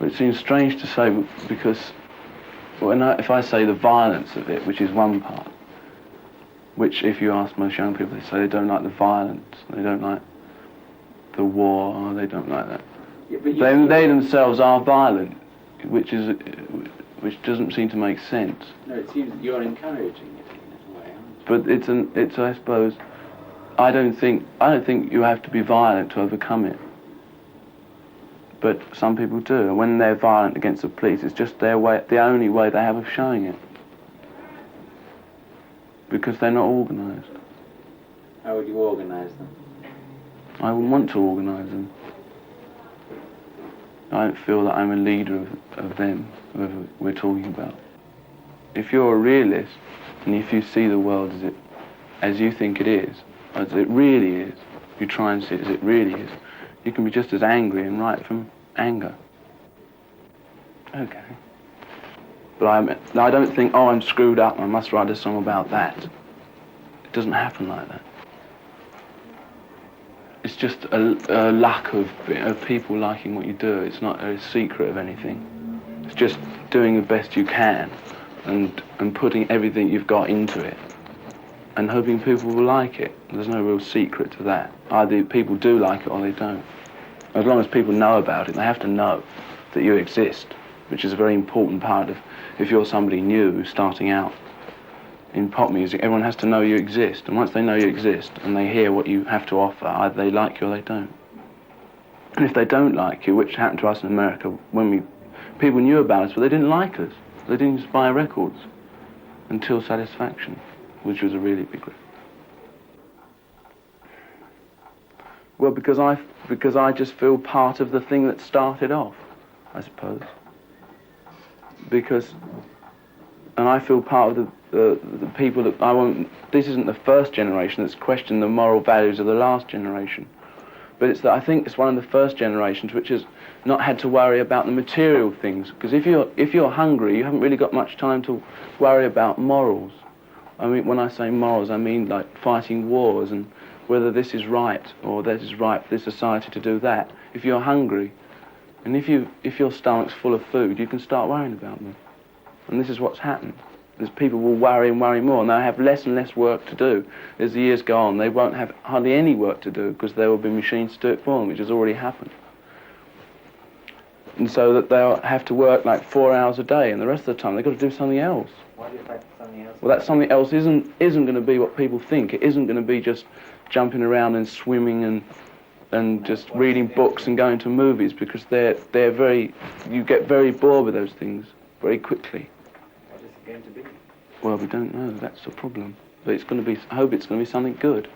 It seems strange to say because if I say the violence of it, which is one part, which if you ask most young people, they say they don't like the violence, they don't like the war, they don't like that. Yeah, they themselves are violent, which doesn't seem to make sense. No, it seems that you're encouraging it in a way, aren't you? But it's I suppose, I don't think you have to be violent to overcome it. But some people do, and when they're violent against the police, it's just their way, the only way they have of showing it. Because they're not organised. How would you organise them? I wouldn't want to organise them. I don't feel that I'm a leader of them, whoever we're talking about. If you're a realist, and if you see the world as you think it is, as it really is, you try and see it as it really is, you can be just as angry and write from anger. Okay. But I don't think, oh, I'm screwed up, I must write a song about that. It doesn't happen like that. It's just a lack of people liking what you do. It's not a secret of anything. It's just doing the best you can and putting everything you've got into it and hoping people will like it. There's no real secret to that. Either people do like it or they don't. As long as people know about it, they have to know that you exist, which is a very important part of, if you're somebody new who's starting out in pop music, everyone has to know you exist. And once they know you exist and they hear what you have to offer, either they like you or they don't. And if they don't like you, which happened to us in America, when people knew about us, but they didn't like us. They didn't just buy records until Satisfaction, which was a really big record. Well, because I just feel part of the thing that started off, I suppose. And I feel part of the people that this isn't the first generation that's questioned the moral values of the last generation. But I think it's one of the first generations which has not had to worry about the material things. Because if you're hungry, you haven't really got much time to worry about morals. I mean, when I say morals, I mean like fighting wars and whether this is right or that is right for this society to do that. If you're hungry, and if your stomach's full of food, you can start worrying about them. And this is what's happened. As people will worry and worry more, and they'll have less and less work to do. As the years go on, they won't have hardly any work to do because there will be machines to do it for them, which has already happened. And so that they'll have to work like 4 hours a day, and the rest of the time they've got to do something else. Why do you think something else? Well, that something else isn't going to be what people think. It isn't going to be just jumping around and swimming and just reading books and going to movies, because you get very bored with those things very quickly. What is it going to be? Well, we don't know. That's the problem. But I hope it's going to be something good.